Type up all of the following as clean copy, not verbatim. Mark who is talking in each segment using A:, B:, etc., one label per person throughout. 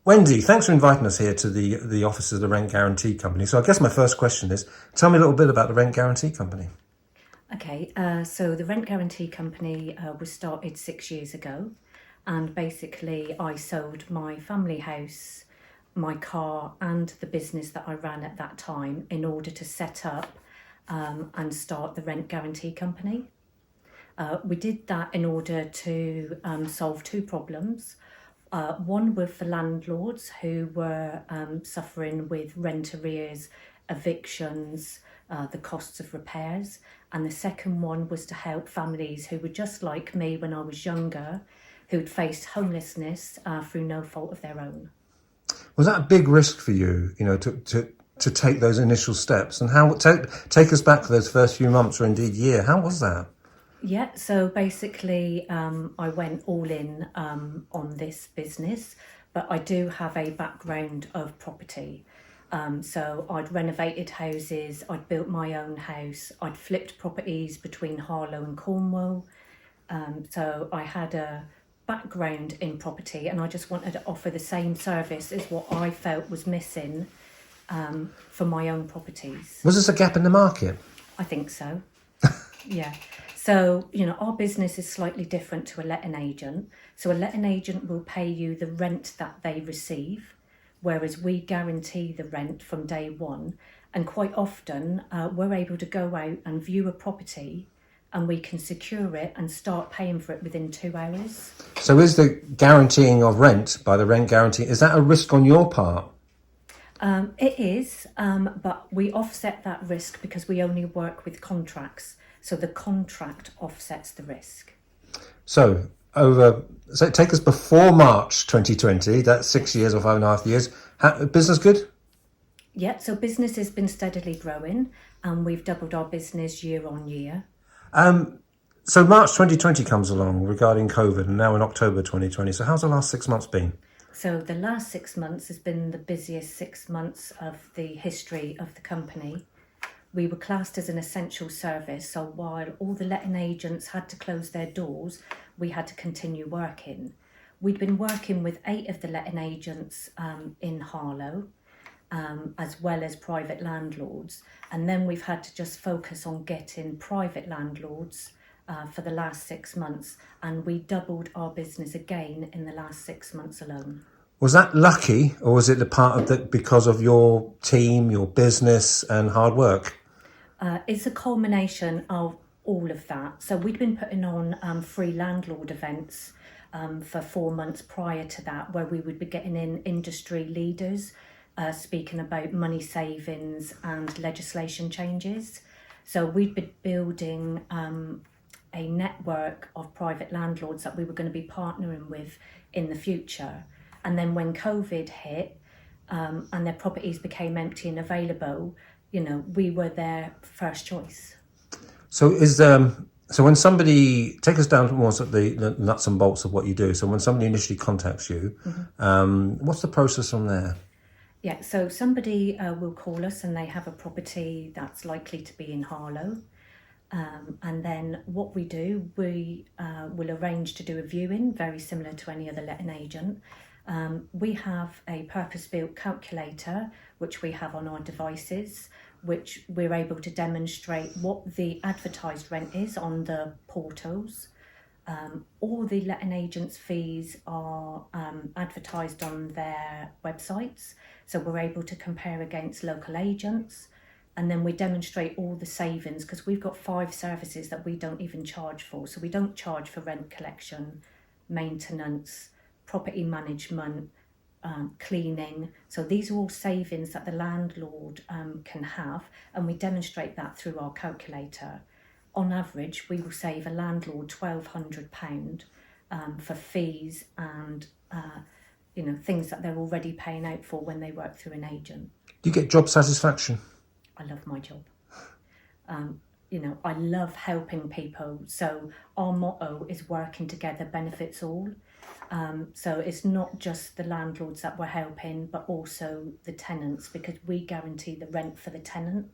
A: Wendy, thanks for inviting us here to the offices of the Rent Guarantee Company. So I guess my first question is, tell me a little bit about the Rent Guarantee Company.
B: Okay, so the Rent Guarantee Company was started 6 years ago, and basically I sold my family house, my car, and the business that I ran at that time in order to set up and start the Rent Guarantee Company. We did that in order to solve two problems. One were for landlords who were suffering with rent arrears, evictions, the costs of repairs. And the second one was to help families who were just like me when I was younger, who'd faced homelessness through no fault of their own.
A: Was that a big risk for you, to take those initial steps? And how take us back for those first few months or indeed year? How was that?
B: Yeah, so basically I went all in on this business, but I do have a background of property. So I'd renovated houses, I'd built my own house, I'd flipped properties between Harlow and Cornwall. So I had a background in property, and I just wanted to offer the same service as what I felt was missing for my own properties.
A: Was this a gap in the market?
B: I think so. Yeah. So, our business is slightly different to a letting agent. So a letting agent will pay you the rent that they receive, whereas we guarantee the rent from day one. And quite often we're able to go out and view a property, and we can secure it and start paying for it within 2 hours.
A: So is the guaranteeing of rent by the rent guarantee, is that a risk on your part?
B: It is, but we offset that risk because we only work with contracts. So the contract offsets the risk.
A: So take us before March 2020, that's 6 years or 5.5 years. Business good?
B: Yeah, so business has been steadily growing, and we've doubled our business year on year.
A: So March 2020 comes along regarding COVID, and now in October 2020. So how's the last 6 months been?
B: So the last 6 months has been the busiest 6 months of the history of the company. We were classed as an essential service, so while all the letting agents had to close their doors, we had to continue working. We'd been working with 8 of the letting agents in Harlow, as well as private landlords. And then we've had to just focus on getting private landlords for the last 6 months. And we doubled our business again in the last 6 months alone.
A: Was that lucky, or was it the part of that because of your team, your business and hard work?
B: It's a culmination of all of that. So we'd been putting on free landlord events for 4 months prior to that, where we would be getting in industry leaders speaking about money savings and legislation changes. So we'd be building a network of private landlords that we were going to be partnering with in the future. And then when COVID hit and their properties became empty and available, we were their first choice.
A: So so when somebody, take us down to more sort of the nuts and bolts of what you do. So when somebody initially contacts you, what's the process from there?
B: Yeah, so somebody will call us and they have a property that's likely to be in Harlow. And then what we do, we will arrange to do a viewing, very similar to any other letting agent. We have a purpose-built calculator, which we have on our devices, which we're able to demonstrate what the advertised rent is on the portals. All the letting agents' fees are advertised on their websites, so we're able to compare against local agents. And then we demonstrate all the savings, because we've got 5 services that we don't even charge for. So we don't charge for rent collection, maintenance, property management, cleaning. So these are all savings that the landlord can have, and we demonstrate that through our calculator. On average, we will save a landlord £1,200 for fees and things that they're already paying out for when they work through an agent.
A: Do you get job satisfaction?
B: I love my job. I love helping people. So our motto is working together benefits all. So it's not just the landlords that we're helping, but also the tenants, because we guarantee the rent for the tenant.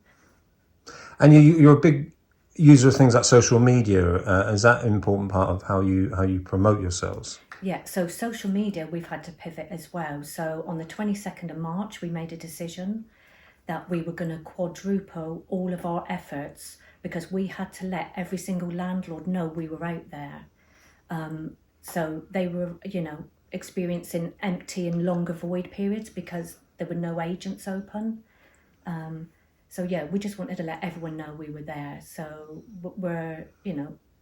A: And you're a big user of things like social media. Is that an important part of how you promote yourselves?
B: Yeah, so social media, we've had to pivot as well. So on the 22nd of March, we made a decision that we were going to quadruple all of our efforts because we had to let every single landlord know we were out there. So they were, experiencing empty and longer void periods because there were no agents open. So yeah, we just wanted to let everyone know we were there. So we're,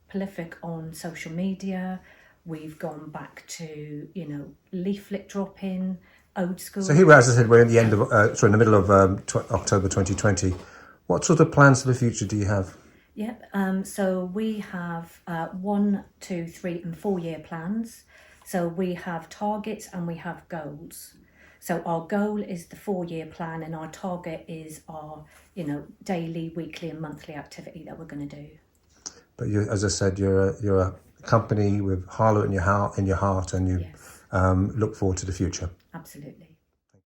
B: prolific on social media. We've gone back to, leaflet dropping, old school.
A: So here, as I said, we're in the end of, in the middle of October 2020. What sort of plans for the future do you have?
B: Yep. So we have 1, 2, 3, and 4 year plans. So we have targets and we have goals. So our goal is the 4 year plan, and our target is our, daily, weekly, and monthly activity that we're going to do.
A: But you, as I said, you're a company with Harlow in your heart, and you
B: Yes,
A: look forward to the future.
B: absolutely.